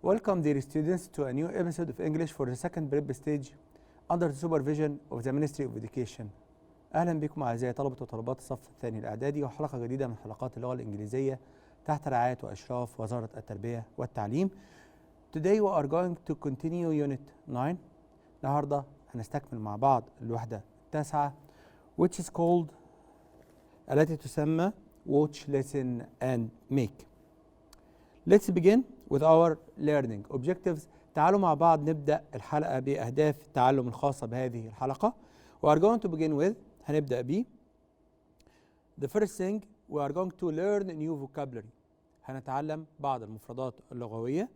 Welcome dear students to a new episode of English for the second prep stage under the supervision of the Ministry of Education. أهلا بكم أعزائي طلبة وطالبات الصف الثاني الإعدادي وحلقة جديدة من حلقات اللغة الإنجليزية تحت رعاية وإشراف وزارة التربية والتعليم. Today we are going to continue Unit 9. النهاردة هنستكمل مع بعض الوحدة التاسعة which is called التي تسمى Watch, Listen and Make. Let's begin with our learning objectives. تعالوا مع بعض نبدأ الحلقة بأهداف التعلم الخاصة بهذه الحلقة. We are going to begin with هنبدأ ب the first thing we are going to learn new vocabulary. هنتعلم بعض المفردات اللغوية.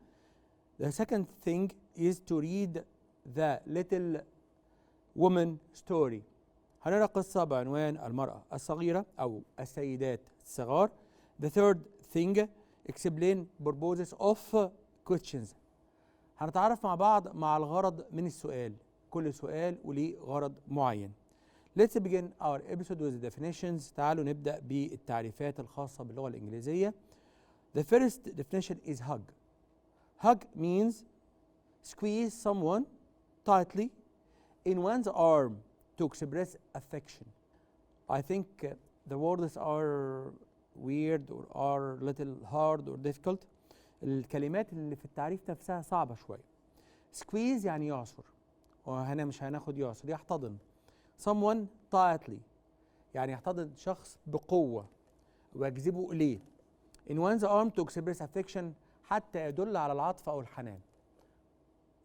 The second thing is to read the little woman story. هنقرأ قصة بعنوان المرأة الصغيرة أو السيدات الصغار. The third thing explain purposes of questions. هنتعرف مع بعض مع الغرض من السؤال. كل سؤال وليه غرض معين. Let's begin our episode with the definitions. تعالوا نبدأ بالتعريفات الخاصة باللغة الإنجليزية. The first definition is hug. Hug means squeeze someone tightly in one's arm to express affection. I think the words are weird or are little hard or difficult. الكلمات اللي في التعريف نفسها صعبة شوية. squeeze يعني يعصر، وهنا مش هناخد يعصر، يحتضن. someone tightly يعني يحتضن شخص بقوة ويجذبه إليه. in one's arm to express affection حتى يدل على العطف أو الحنان.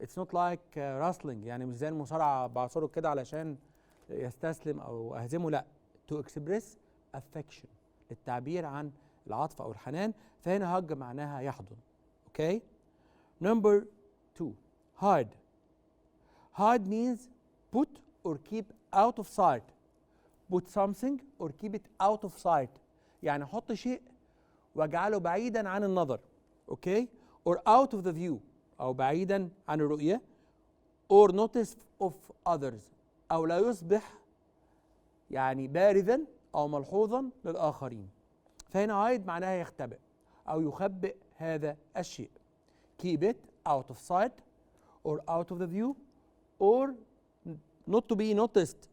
it's not like wrestling يعني مش زي المصارعة بعصره كده علشان يستسلم أو أهزمه، لا. to express affection للتعبير عن العطف أو الحنان، فهنا hug معناها يحضن. Okay. Number 2 hide. Hide means put or keep out of sight. Put something or keep it out of sight. يعني حط شيء واجعله بعيدا عن النظر. Okay. Or out of the view أو بعيدا عن الرؤية. Or notice of others أو لا يصبح يعني بارزا أو ملحوظا للآخرين. فهنا hide معناها يختبئ أو يخبئ هذا الشيء. Keep it out of sight or out of the view or not to be noticed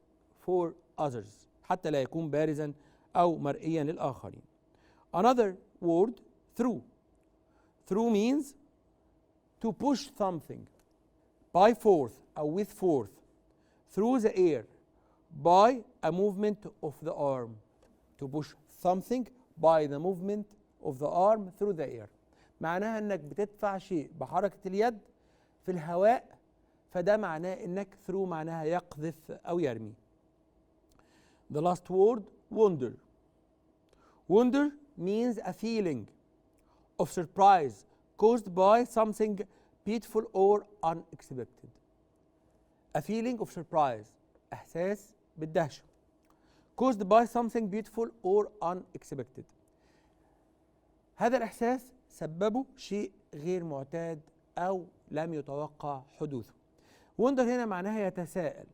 for others حتى لا يكون بارزا أو مرئيا للآخرين. Another word through. Through means to push something by force أو with force through the air by a movement of the arm. To push something by the movement of the arm through the air. معناها انك بتدفع شيء بحركة اليد في الهواء، فده معناه انك through معناها يقذف او يرمي. The last word wonder. Wonder means a feeling of surprise caused by something beautiful or unexpected. A feeling of surprise احساس بالدهشة caused by something beautiful or unexpected. هذا الإحساس سببه شيء غير معتاد أو لم يتوقع حدوثه. wonder هنا معناها يتساءل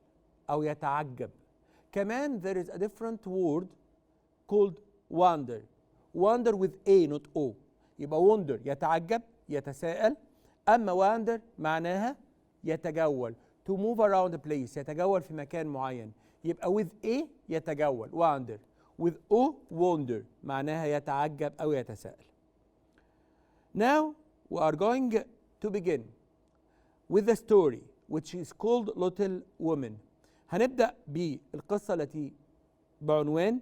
أو يتعجب. كمان there is a different word called wonder. wonder with a not o. يبقى wonder يتعجب يتساءل، أما wonder معناها يتجول to move around a place يتجول في مكان معين. يبقى with a يتجول wonder with o wonder معناها يتعجب أو يتساءل. Now we are going to begin with the story which is called Little Woman. هنبدأ بالقصة التي بعنوان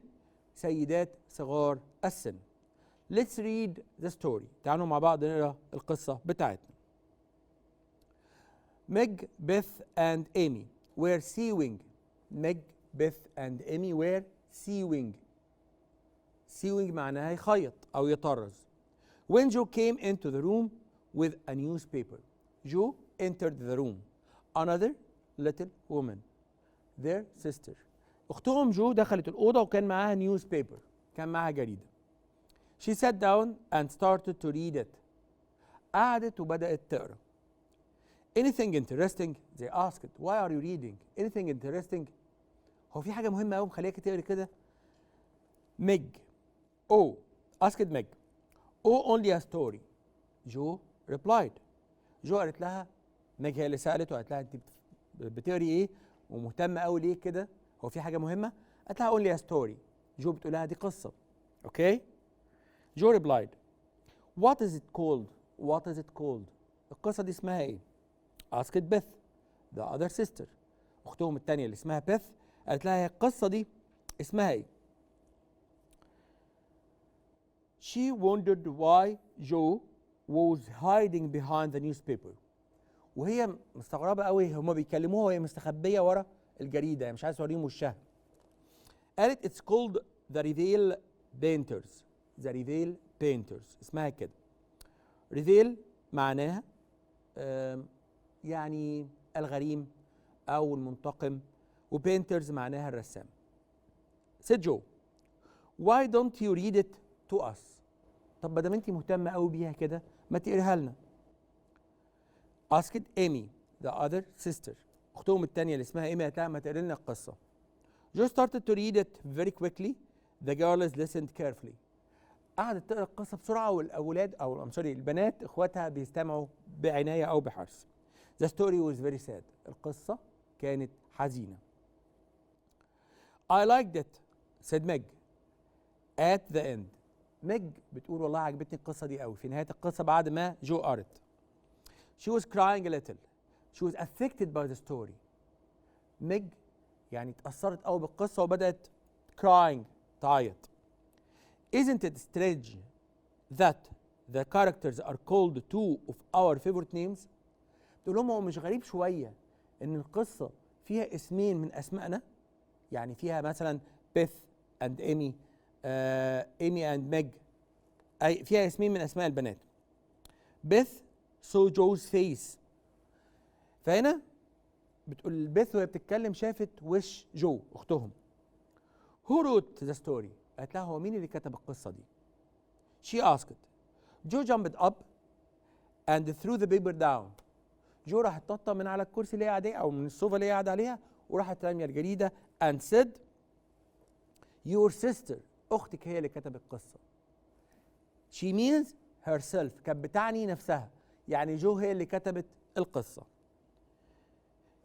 سيدات صغار السن. Let's read the story. تعالوا مع بعض نقرأ القصة بتاعتنا. Meg, Beth and Amy were sewing. Meg, Beth and Amy were sewing. Sewing معناها يخيط أو يطرز. When Joe came into the room with a newspaper. Joe entered the room. Another little woman. Their sister. أختهم جو دخلت الأوضة وكان معاها newspaper. كان معاها جريدة. She sat down and started to read it. قعدت وبدأت تقرأ. Anything interesting? They asked. Why are you reading? Anything interesting? هو في حاجة مهمة أوي مخليك تقري كده؟ Meg. Oh, asked Meg. Oh, only a story. Joe replied. جو قالت لها، ماج هي اللي سالت وقالت لها انت بتقري ايه ومهتمه قوي ليه كده؟ هو في حاجه مهمه؟ قالت لها only a story. جو بتقول لها دي قصه. اوكي. جو replied what is it called? what is it called? القصه دي اسمها ايه؟ asked Beth the other sister. اختهم الثانيه اللي اسمها بيث قالت لها القصه دي اسمها ايه؟ She wondered why Joe was hiding behind the newspaper. وهي مستغربه قوي هما بيكلموها وهي مستخبيه ورا الجريده، يعني مش عايز اوريهم وشها. قالت it's called the reveal painters. the reveal painters اسمها كده. reveal معناها يعني الغريم او المنتقم، وبينترز معناها الرسام. said Joe why don't you read it to us؟ طب ما دام انت مهتمه قوي بيها كده ما تقريها لنا. asked Amy the other sister. اختهم الثانيه اللي اسمها ايمي قالت لها ما تقري لنا القصه. Joe started to read it very quickly. The girls listened carefully. قعدت تقرا القصه بسرعه والاولاد او البنات اخواتها بيستمعوا بعنايه او بحرص. The story was very sad. القصه كانت حزينه. I liked it said Meg at the end. ميج بتقول والله عجبتني القصه دي قوي في نهايه القصه بعد ما جو قرت. She was crying a little. She was affected by the story. ميج يعني اتأثرت قوي بالقصه وبدأت crying تعيط. Isn't it strange that the characters are called two of our favorite names؟ بتقول لهم هو مش غريب شويه ان القصه فيها اسمين من اسمائنا؟ يعني فيها مثلا بيث اند ايمي، ايمي اند ميج، اي فيها اسمين من اسماء البنات. بيث saw Joe's face. فهنا بتقول بيث وهي بتتكلم شافت وش جو اختهم. Who wrote the story؟ قالت لها هو مين اللي كتب القصه دي؟ She asked. Joe jumped up and threw the paper down. جو راحت تنطط من على الكرسي اللي هي قاعده او من الصوفه اللي هي قاعده عليها وراحت راميه الجريده and said your sister. اختك هي اللي كتبت القصه. She means herself. كانت بتعني نفسها، يعني جو هي اللي كتبت القصه.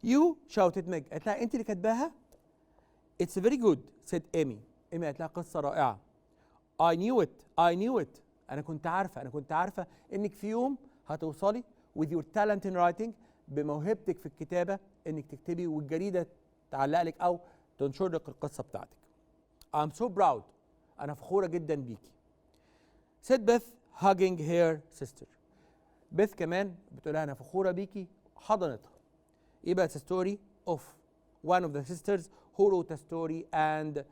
You shouted Meg. قالت لها انت اللي كاتباها؟ It's very good said Amy. إيمي قالت لها قصه رائعه. I knew it. انا كنت عارفه انك في يوم هتوصلي with your talent in writing بموهبتك في الكتابه انك تكتبي والجريده تعلق لك او تنشر لك القصه بتاعتك. I'm so proud. انا فخوره جدا بيكي. said Beth hugging her sister. بيث كمان بتقولها انا فخوره بيكي حضنتها. يبقى it's a story of one of the sisters who wrote a story and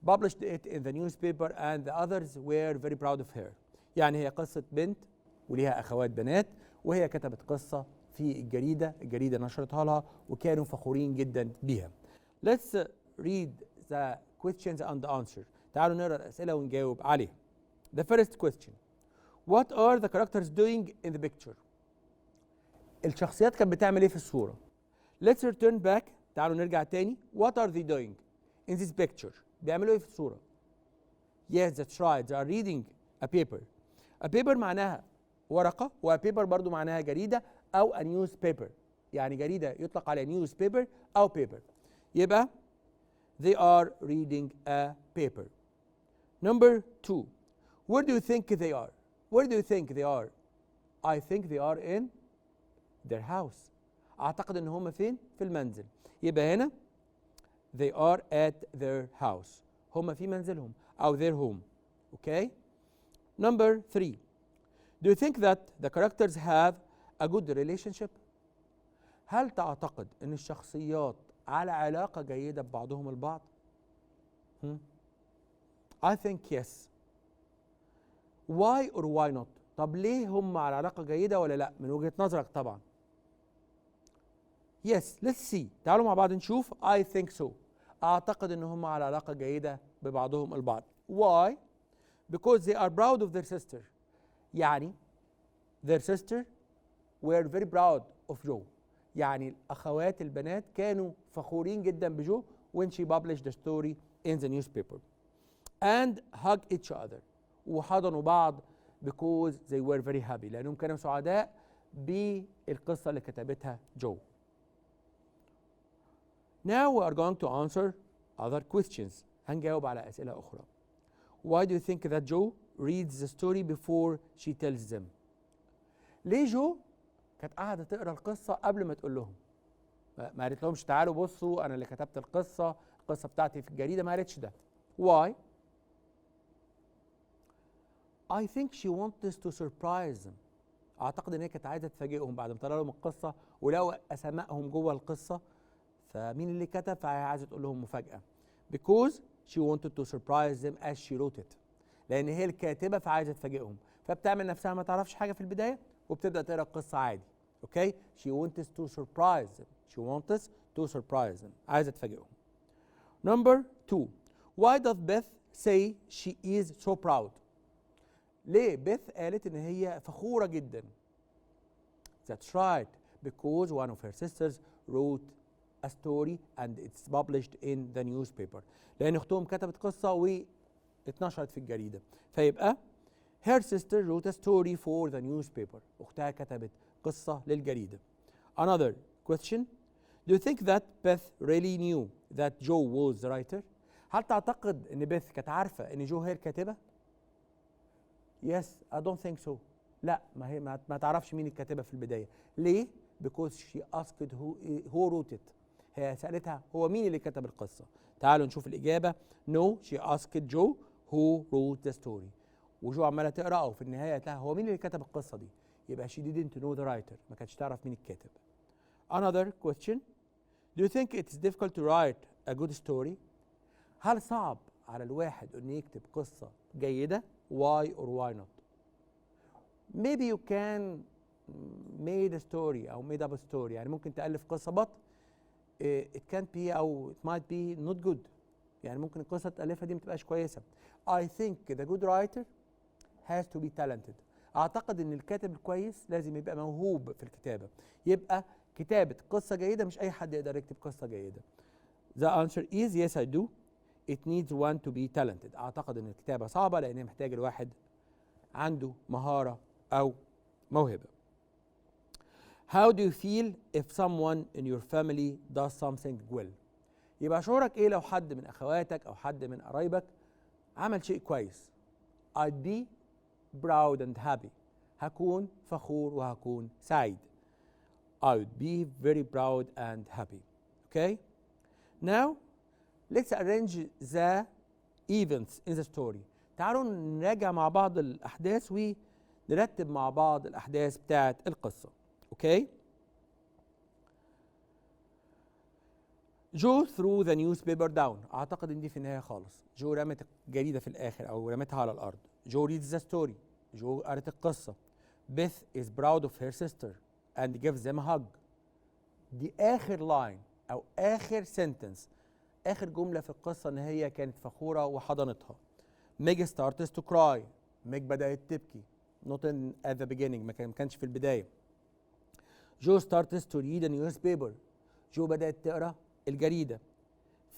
published it in the newspaper and the others were very proud of her. يعني هي قصه بنت وليها اخوات بنات وهي كتبت قصه في الجريده نشرتها لها وكانوا فخورين جدا بيها. Let's read the questions and the answer. تعالوا نقرا الاسئله ونجاوب عليها. The first question. What are the characters doing in the picture؟ الشخصيات كانت بتعمل ايه في الصوره؟ Let's return back. تعالوا نرجع تاني. What are they doing in this picture؟ بيعملوا ايه في الصوره؟ Yes, that's right. They are reading a paper. A paper معناها ورقه، و paper برضو معناها جريده او a newspaper. يعني جريده يطلق عليها newspaper او paper. يبقى they are reading a paper. Number 2. Where do you think they are? Where do you think they are? I think they are in their house. أعتقد إن هم فين؟ في المنزل. يبقى هنا they are at their house. هم في منزلهم أو their home. Okay? Number 3. Do you think that the characters have a good relationship؟ هل تعتقد إن الشخصيات على علاقة جيدة ببعضهم البعض؟ I think yes. Why or why not؟ طب ليه هم على علاقة جيدة ولا لا؟ من وجهة نظرك طبعا. Yes, let's see. تعالوا مع بعض نشوف. I think so. أعتقد إن هم على علاقة جيدة ببعضهم البعض. Why؟ Because they are proud of their sister. يعني their sister were very proud of Joe. يعني الأخوات البنات كانوا فخورين جدا بجو when she published the story in the newspaper. And hug each other. وحضنوا بعض because they were very happy. لأنهم كانوا سعداء بالقصة اللي كتبتها جو. Now we are going to answer other questions. هنجاوب على أسئلة أخرى. Why do you think that Joe reads the story before she tells them؟ ليه جو كانت قاعدة تقرأ القصة قبل ما تقول لهم؟ ما قالت لهمش تعالوا بصوا أنا اللي كتبت القصة بتاعتي في الجريدة، ما قالتش ده. Why؟ I think she wants to surprise them. أعتقد إن هي كانت عايزة تفاجئهم بعد ما تقرأ لهم القصة ولو أسمائهم جوه القصة، فمين اللي كتب؟ فهي عايزة تقول لهم مفاجأة. Because she wanted to surprise them as she wrote it. لأن هي الكاتبة فعايزة تفاجئهم، فبتعمل نفسها ما تعرفش حاجة في البداية وبتبدأ تقرأ القصة عادي. أوكي؟ She wants to surprise them. She wants to surprise them. عايزة تفاجئهم. Number 2. Why does Beth say she is so proud؟ ليه بيث قالت إن هي فخورة جدا؟ That's right. Because one of her sisters wrote a story and it's published in the newspaper. لأن أختهم كتبت قصة واتنشرت في الجريدة، فيبقى her sister wrote a story for the newspaper. أختها كتبت قصة للجريدة. Another question. Do you think that Beth really knew that Joe was the writer؟ هل تعتقد إن بيث كانت عارفة إن جو هي الكاتبة؟ Yes, I don't think so. لا، ما تعرفش مين الكاتبة في البداية. ليه؟ Because she asked who wrote it. هي سألتها هو مين اللي كتب القصة. تعالوا نشوف الإجابة. No, she asked Joe who wrote the story. وجو عمالة تقرأ أو في النهاية قالت لها هو مين اللي كتب القصة دي؟ يبقى she didn't know the writer. ما كانتش تعرف مين الكاتب. Another question. Do you think it's difficult to write a good story؟ هل صعب على الواحد إنه يكتب قصة جيدة؟ Why or why not؟ Maybe you can made a story أو made up a story. يعني ممكن تألف قصة but it can't be أو it might be not good. يعني ممكن القصة تألفها دي ما تبقاش كويسة. I think the good writer has to be talented. أعتقد إن الكاتب الكويس لازم يبقى موهوب في الكتابة. يبقى كتابة قصة جيدة مش أي حد يقدر يكتب قصة جيدة. The answer is yes I do. It needs one to be talented. أعتقد إن الكتابة صعبة لأن محتاج الواحد عنده مهارة أو موهبة. How do you feel if someone in your family does something well؟ يبقى شعورك إيه لو حد من أخواتك أو حد من قرايبك عمل شيء كويس؟ I'd be proud and happy. هكون فخور وهكون سعيد. I would be very proud and happy. Okay? Now, let's arrange the events in the story. تعالوا نراجع مع بعض الأحداث ونرتب مع بعض الأحداث بتاعت القصة. Okay? جو threw the newspaper down. أعتقد إن دي في النهاية خالص. جو رمت الجريدة في الآخر أو رمتها على الأرض. جو reads the story. جو قرأت القصة. Beth is proud of her sister and gives them a hug. دي آخر لاين أو آخر sentence. آخر جملة في القصة إن هي كانت فخورة وحضنتها. Meg starts to cry. Meg بدأت تبكي. Not at the beginning. ما كانش في البداية. جو starts to read a newspaper. جو بدأت تقرأ الجريدة.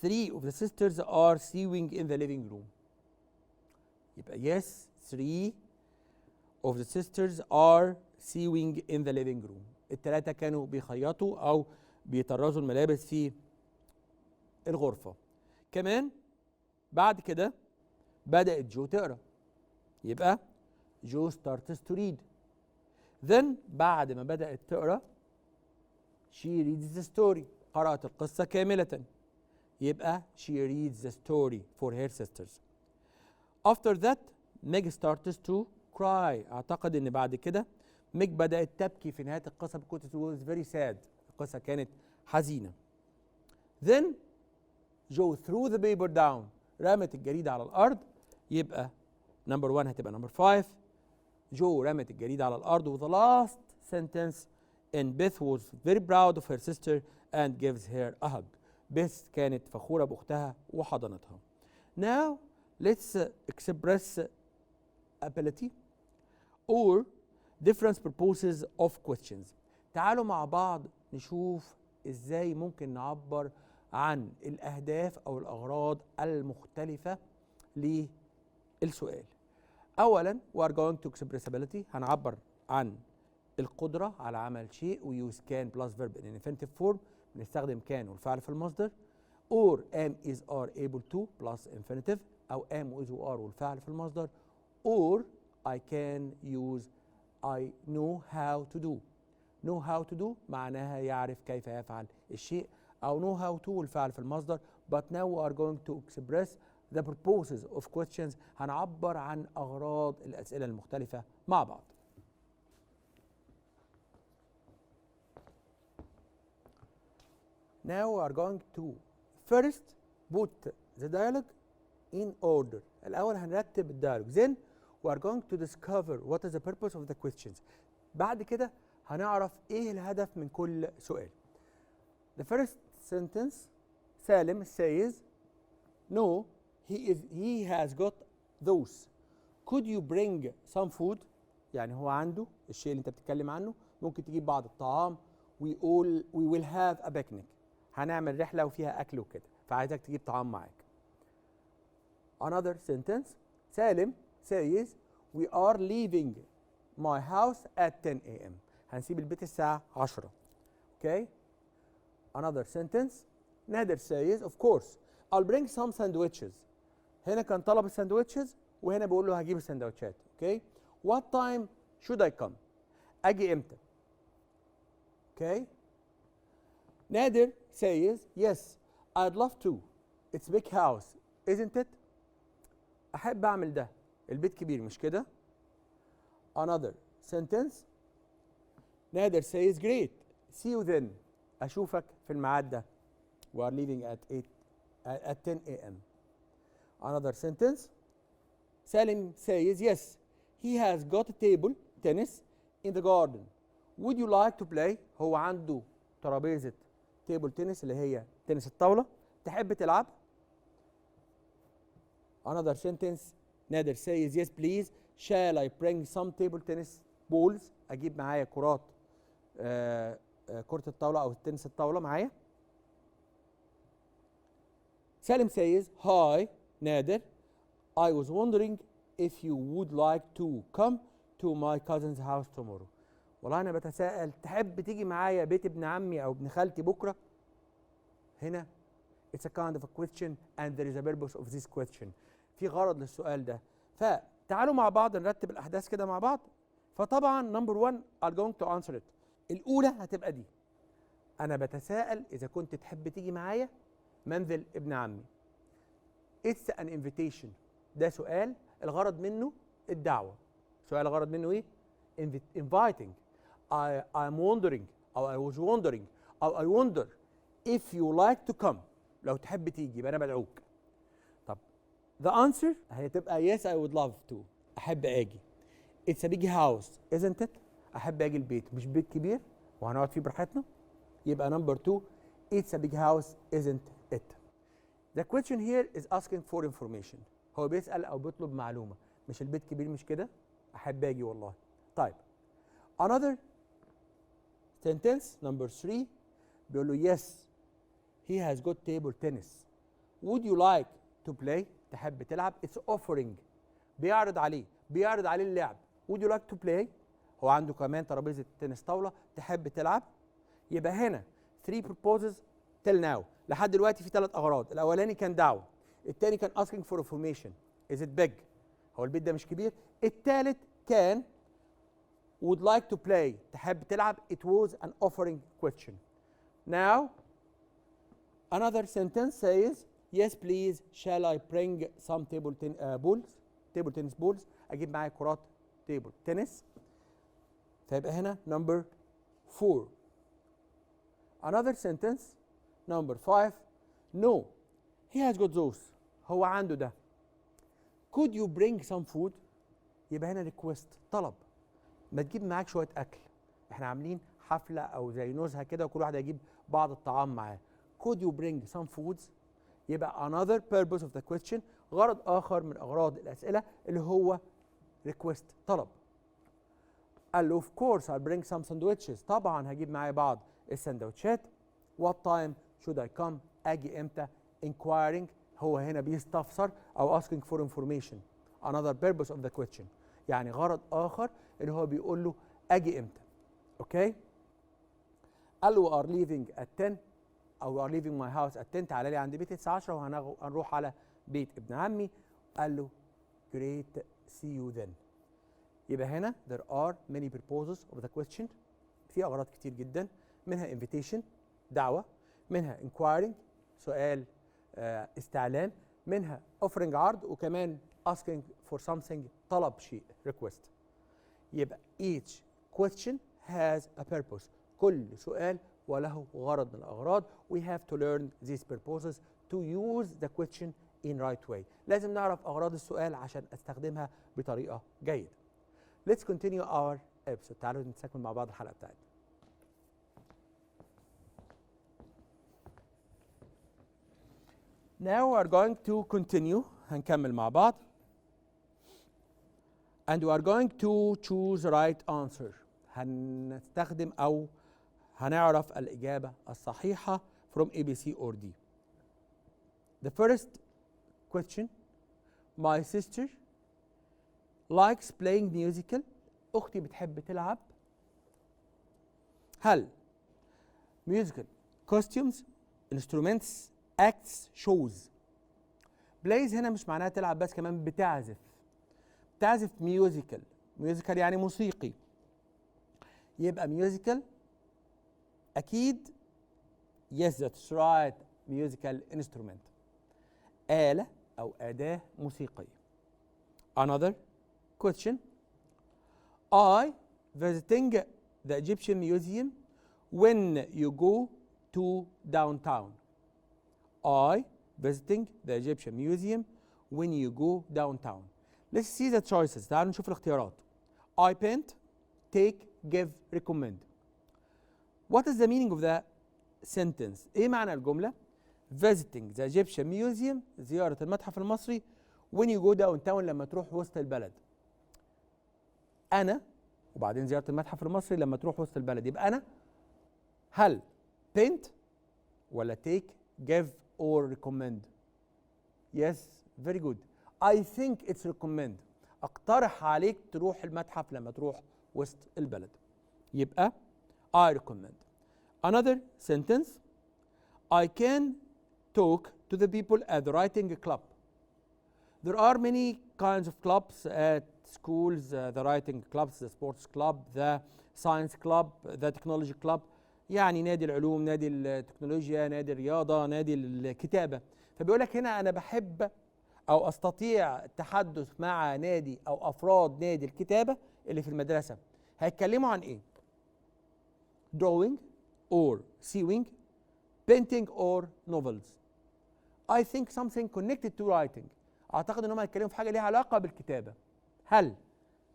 3 of the sisters are sewing in the living room. يبقى yes 3 of the sisters are sewing in the living room. الثلاثة كانوا بيخيطوا أو بيطرزوا الملابس في الغرفة. كمان بعد كده بدأت جو تقرأ. يبقى جو starts to read. Then بعد ما بدأت تقرأ she reads the story. قرأت القصة كاملة. يبقى she reads the story for her sisters. After that Meg starts to cry. أعتقد إن بعد كده ميج بدأت تبكي في نهاية القصة because it was very sad. القصة كانت حزينة. Then جو threw the paper down. رمت الجريدة على الأرض. يبقى number 1 هتبقى number 5. جو رمت الجريدة على الأرض و the last sentence and Beth was very proud of her sister and gives her a hug. Beth كانت فخورة بأختها وحضنتها. Now let's express ability or different purposes of questions. تعالوا مع بعض نشوف ازاي ممكن نعبر عن الأهداف أو الأغراض المختلفة للسؤال. أولا we are going to express ability. هنعبر عن القدرة على عمل شيء، ويوز كان بلس فيرب ان انفينيتيف فورم، بنستخدم كان والفعل في المصدر. or am is are able to plus infinitive، أو am و is و are والفعل في المصدر. or I can use I know how to do. know how to do معناها يعرف كيف يفعل الشيء، أو know how to والفعل في المصدر. but now we are going to express the purposes of questions. هنعبر عن أغراض الأسئلة المختلفة مع بعض. Now we are going to first put the dialogue in order. الأول هنرتب الديالوج. Then we are going to discover what is the purpose of the questions. بعد كده هنعرف إيه الهدف من كل سؤال. The first sentence سالم says no he has got those. Could you bring some food؟ يعني هو عنده الشيء اللي أنت بتتكلم عنه، ممكن تجيب بعض الطعام. we will have a picnic. هنعمل رحلة وفيها أكل وكده، فعايزك تجيب طعام معاك. Another sentence سالم says we are leaving my house at 10 a.m. هنسيب البيت الساعة 10. Okay. Another sentence نادر says of course I'll bring some sandwiches. هنا كان طلب الساندوتشز، وهنا بقول له هجيب السندوتشات. Okay. What time should I come؟ أجي إمتى؟ Okay. نادر says yes I'd love to. It's big house isn't it؟ أحب أعمل ده، البيت كبير مش كده؟ Another sentence نادر says great see you then. أشوفك في الميعاد ده. We are leaving at 10 a.m. Another sentence سالم says yes he has got a table tennis in the garden. Would you like to play؟ هو عنده ترابيزة تيبل تنس اللي هي تنس الطاولة، تحب تلعب؟ Another sentence نادر says yes please shall I bring some table tennis balls؟ أجيب معايا كرات كرة الطاولة أو تنس الطاولة معايا. سالم says hi نادر I was wondering if you would like to come to my cousin's house tomorrow. والله أنا بتساءل تحب تيجي معايا بيت ابن عمي أو ابن خالتي بكرة؟ هنا it's a kind of a question and there is a purpose of this question. في غرض للسؤال ده. فتعالوا مع بعض نرتب الأحداث كده مع بعض. فطبعا number one are going to answer it. الأولى هتبقى دي. أنا بتساءل إذا كنت تحب تيجي معايا منزل ابن عمي. It's an invitation. ده سؤال الغرض منه الدعوة. سؤال الغرض منه إيه؟ inviting. I'm wondering أو I was wondering أو I wonder if you like to come. لو تحب تيجي يبقى أنا بدعوك. طب the answer هتبقى yes I would love to. أحب أجي. It's a big house isn't it؟ أحب أجي البيت، مش بيت كبير وهنقعد فيه براحتنا؟ يبقى number two it's a big house isn't it؟ The question here is asking for information. هو بيسأل أو بيطلب معلومة، مش البيت كبير مش كده؟ أحب أجي والله. طيب another sentence number three بيقول له yes he has got table tennis. Would you like to play؟ تحب تلعب. It's offering. بيعرض عليه اللعب. Would you like to play؟ هو عنده كمان ترابيزة تنس طاولة، تحب تلعب. يبقى هنا 3 purposes till now. لحد دلوقتي في 3 أغراض. الأولاني كان دعوة، الثاني كان asking for information. Is it big؟ هو البيت ده مش كبير. الثالث كان would like to play. تحب تلعب. It was an offering question. Now another sentence says yes please shall I bring some table tennis balls؟ أجيب معايا كرات تيبل تنس. فيبقى هنا number 4. Another sentence number 5 no he has got those. هو عنده ده. Could you bring some food؟ يبقى هنا request طلب. ما تجيب معاك شوية أكل، احنا عاملين حفلة أو زي نزهة كده وكل واحد هيجيب بعض الطعام معاه. Could you bring some foods؟ يبقى another purpose of the question، غرض آخر من أغراض الأسئلة اللي هو request طلب. قال له of course I'll bring some sandwiches. طبعا هجيب معايا بعض السندوتشات. What time should I come؟ أجي إمتى؟ Inquiring. هو هنا بيستفسر أو asking for information. Another purpose of the question، يعني غرض آخر اللي هو بيقول له أجي إمتى. اوكي. قال له we are leaving at 10 او we are leaving my house at 10. تعالى لي عند بيتي الساعه 10 وهنروح على بيت ابن عمي. قال له great see you then. يبقى هنا there are many purposes of the question. في اغراض كتير جدا، منها invitation دعوه، منها inquiring سؤال استعلام، منها offering عرض، وكمان asking for something طلب شيء request. يبقى each question has a purpose. كل سؤال وله غرض من الأغراض. We have to learn these purposes to use the question in right way. لازم نعرف أغراض السؤال عشان أستخدمها بطريقة جيدة. Let's continue our episode. تعالوا نستكمل مع بعض الحلقة بتاعتنا. Now we are going to continue. هنكمل مع بعض. And we are going to choose the right answer. هنستخدم أو هنعرف الإجابة الصحيحة from A, B, C or D. The first question. My sister likes playing musical. أختي بتحب تلعب. هل musical costumes, instruments, acts, shows. plays هنا مش معناها تلعب بس، كمان بتعزف. بتعزف musical. musical يعني موسيقي. يبقى musical أكيد yes that's right musical instrument. آلة أو أداة موسيقية. Another question. I visiting the Egyptian museum when you go to downtown. I visiting the Egyptian museum when you go downtown. Let's see the choices. تعالوا نشوف الاختيارات. I paint, take, give, recommend. What is the meaning of the sentence? ايه معنى الجملة؟ Visiting the Egyptian museum زيارة المتحف المصري when you go downtown لما تروح وسط البلد. أنا وبعدين زيارة المتحف المصري لما تروح وسط البلد. يبقى أنا هل paint ولا take, give or recommend؟ Yes, very good. I think it's recommend. أقترح عليك تروح المتحف لما تروح وسط البلد. يبقى I recommend. Another sentence. I can talk to the people at the writing club. There are many kinds of clubs at schools, the writing clubs, the sports club, the science club, the technology club. يعني نادي العلوم، نادي التكنولوجيا، نادي الرياضة، نادي الكتابة. فبيقول لك هنا أنا بحب أو أستطيع التحدث مع نادي أو أفراد نادي الكتابة اللي في المدرسة. هيتكلموا عن إيه؟ drawing or sewing, painting or novels. I think something connected to writing. أعتقد إنهم هيتكلموا في حاجة ليها علاقة بالكتابة. هل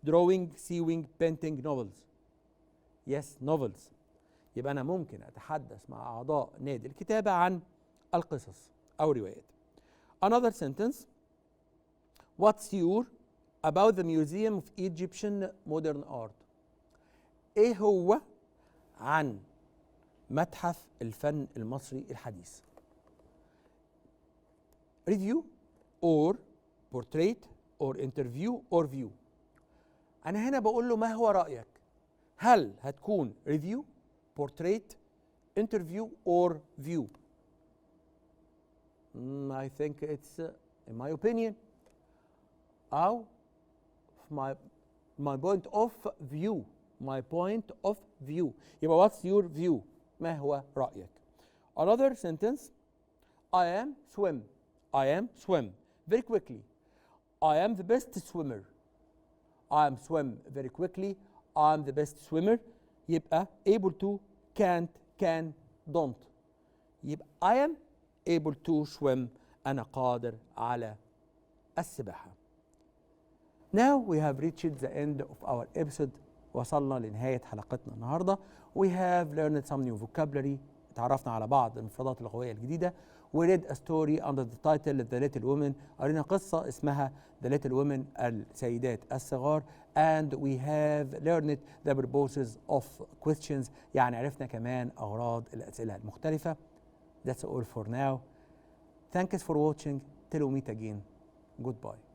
drawing, sewing, painting, novels؟ Yes, novels. يبقى أنا ممكن أتحدث مع أعضاء نادي الكتابة عن القصص أو روايات. Another sentence. What's your about the Museum of Egyptian Modern Art? إيه هو عن متحف الفن المصري الحديث؟ Review or portrait or interview or view. أنا هنا بقول له ما هو رأيك؟ هل هتكون review, portrait, interview or view؟ I think it's in my opinion أو my point of view. My point of view. يبقى what's your view؟ ما هو رأيك؟ Another sentence. I am swim. I am swim very quickly. I am the best swimmer. I am swim very quickly. I am the best swimmer. يبقى able to, can't, can, don't. يبقى I am able to swim. أنا قادر على السباحة. Now we have reached the end of our episode. وصلنا لنهاية حلقتنا النهاردة. We have learned some new vocabulary. تعرفنا على بعض المفردات اللغوية الجديدة. We read a story under the title The Little Women. قرينا قصة اسمها The Little Women السيدات الصغار. And we have learned the purposes of questions. يعني عرفنا كمان أغراض الأسئلة المختلفة. That's all for now. Thanks for watching. Till we meet again. Goodbye.